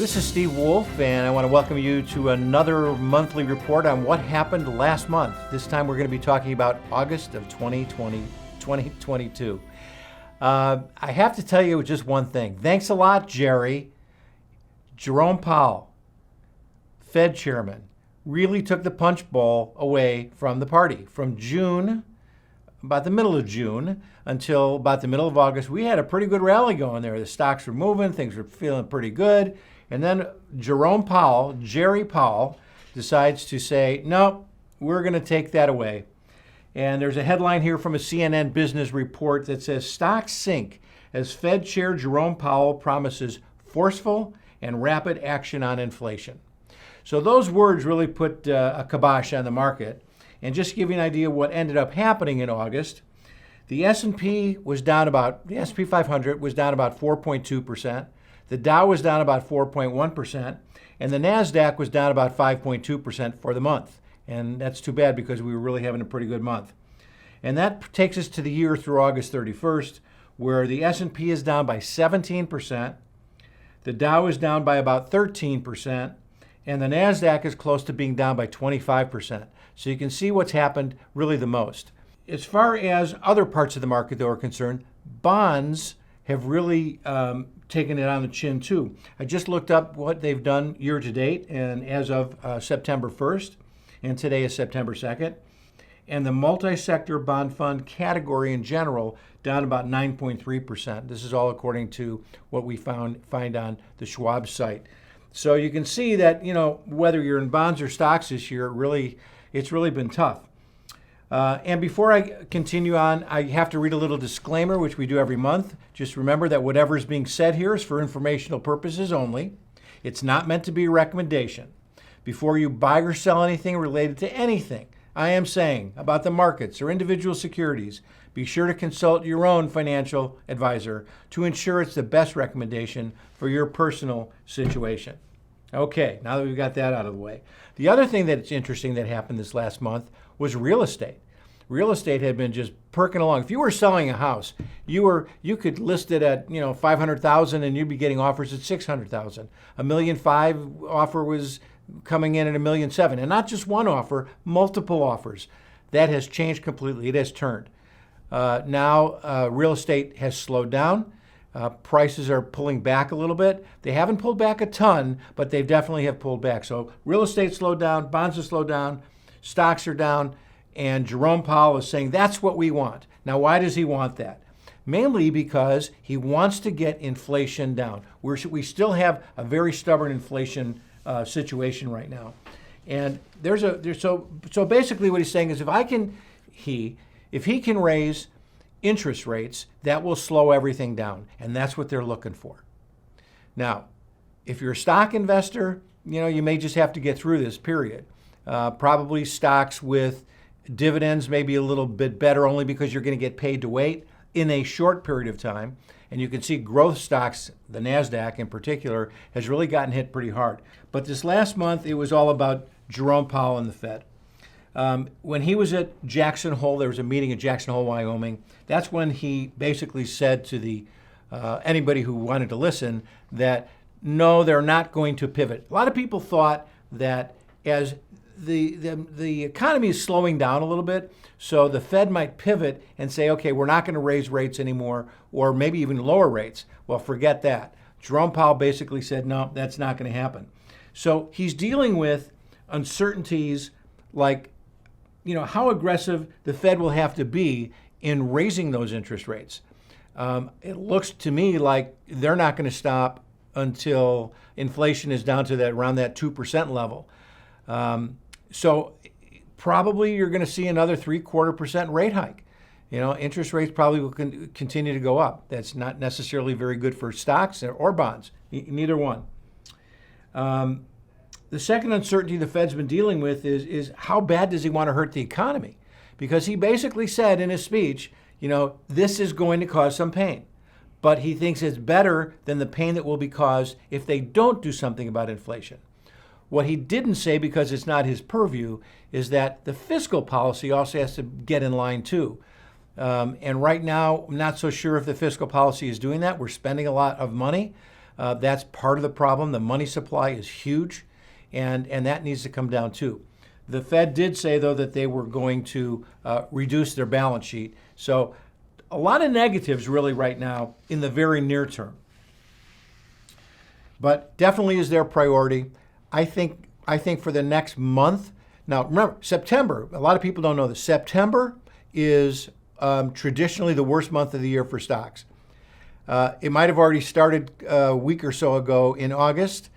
This is Steve Wolf, and I want to welcome you to another monthly report on what happened last month. This time we're going to be talking about August of 2022. I have to tell you just one thing. Thanks a lot, Jerry. Jerome Powell, Fed chairman, really took the punch bowl away from the party. From June, about the middle of June, until about the middle of August, we had a pretty good rally going there. The stocks were moving, things were feeling pretty good. And then Jerome Powell, Jerry Powell, decides to say, no, we're going to take that away. And there's a headline here from a CNN business report that says, stocks sink as Fed Chair Jerome Powell promises forceful and rapid action on inflation. So those words really put a kibosh on the market. And just to give you an idea of what ended up happening in August, the S&P 500 was down about 4.2%. The Dow was down about 4.1%, and the NASDAQ was down about 5.2% for the month. And that's too bad because we were really having a pretty good month. And that takes us to the year through August 31st, where the S&P is down by 17%, the Dow is down by about 13%, and the NASDAQ is close to being down by 25%. So you can see what's happened really the most. As far as other parts of the market, though, are concerned, bonds have really taken it on the chin, too. I just looked up what they've done year to date, and as of September 1st, and today is September 2nd, and the multi-sector bond fund category in general down about 9.3%. This is all according to what we find on the Schwab site. So you can see that, whether you're in bonds or stocks this year, it's really been tough. And before I continue on, I have to read a little disclaimer, which we do every month. Just remember that whatever is being said here is for informational purposes only. It's not meant to be a recommendation. Before you buy or sell anything related to anything I am saying about the markets or individual securities, be sure to consult your own financial advisor to ensure it's the best recommendation for your personal situation. Okay, now that we've got that out of the way. The other thing that's interesting that happened this last month was real estate. Real estate had been just perking along. If you were selling a house, you could list it at $500,000 and you'd be getting offers at $600,000. $1.5 million offer was coming in at $1.7 million, and not just one offer, multiple offers. That has changed completely. It has turned. Now real estate has slowed down. Prices are pulling back a little bit. They haven't pulled back a ton, but they definitely have pulled back. So real estate slowed down, bonds have slowed down, stocks are down, and Jerome Powell is saying that's what we want. Now, why does he want that? Mainly because he wants to get inflation down. We still have a very stubborn inflation situation right now. And so basically what he's saying is if he can raise interest rates, that will slow everything down. And that's what they're looking for. Now, if you're a stock investor, you may just have to get through this period. Probably stocks with dividends may be a little bit better only because you're going to get paid to wait in a short period of time. And you can see growth stocks, the NASDAQ in particular, has really gotten hit pretty hard. But this last month, it was all about Jerome Powell and the Fed. When he was at Jackson Hole, there was a meeting at Jackson Hole, Wyoming. That's when he basically said to anybody who wanted to listen that, no, they're not going to pivot. A lot of people thought that as the economy is slowing down a little bit, so the Fed might pivot and say, okay, we're not going to raise rates anymore, or maybe even lower rates. Well, forget that. Jerome Powell basically said, no, that's not going to happen. So he's dealing with uncertainties like, how aggressive the Fed will have to be in raising those interest rates. It looks to me like they're not going to stop until inflation is down to around that 2% level. So probably you're going to see another 0.75% rate hike. Interest rates probably will continue to go up. That's not necessarily very good for stocks or bonds, neither one. The second uncertainty the Fed's been dealing with is how bad does he want to hurt the economy? Because he basically said in his speech, this is going to cause some pain. But he thinks it's better than the pain that will be caused if they don't do something about inflation. What he didn't say, because it's not his purview, is that the fiscal policy also has to get in line too. And right now, I'm not so sure if the fiscal policy is doing that. We're spending a lot of money, That's part of the problem. The money supply is huge, and that needs to come down too. The Fed did say, though, that they were going to reduce their balance sheet. So a lot of negatives really right now in the very near term. But definitely is their priority. I think for the next month. Now, remember, September, a lot of people don't know this. September is traditionally the worst month of the year for stocks. It might have already started a week or so ago in August.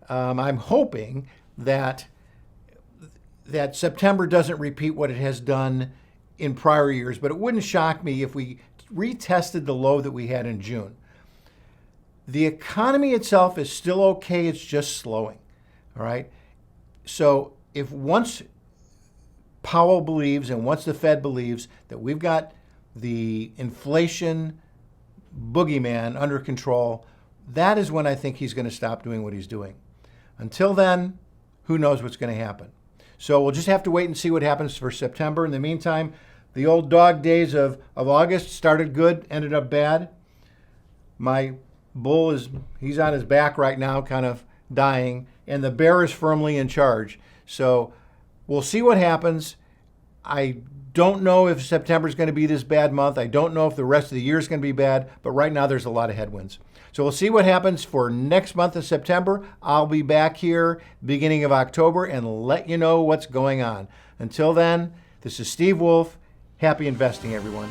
I'm hoping that September doesn't repeat what it has done in prior years, but it wouldn't shock me if we retested the low that we had in June. The economy itself is still okay, it's just slowing, all right? So if once Powell believes and once the Fed believes that we've got the inflation boogeyman under control, that is when I think he's going to stop doing what he's doing. Until then, who knows what's going to happen. So we'll just have to wait and see what happens for September. In the meantime, the old dog days of August started good, ended up bad. My bull he's on his back right now, kind of dying, and the bear is firmly in charge. So we'll see what happens. I don't know if September is going to be this bad month. I don't know if the rest of the year is going to be bad, but right now there's a lot of headwinds. So we'll see what happens for next month of September. I'll be back here beginning of October and let you know what's going on. Until then, this is Steve Wolf. Happy investing, everyone.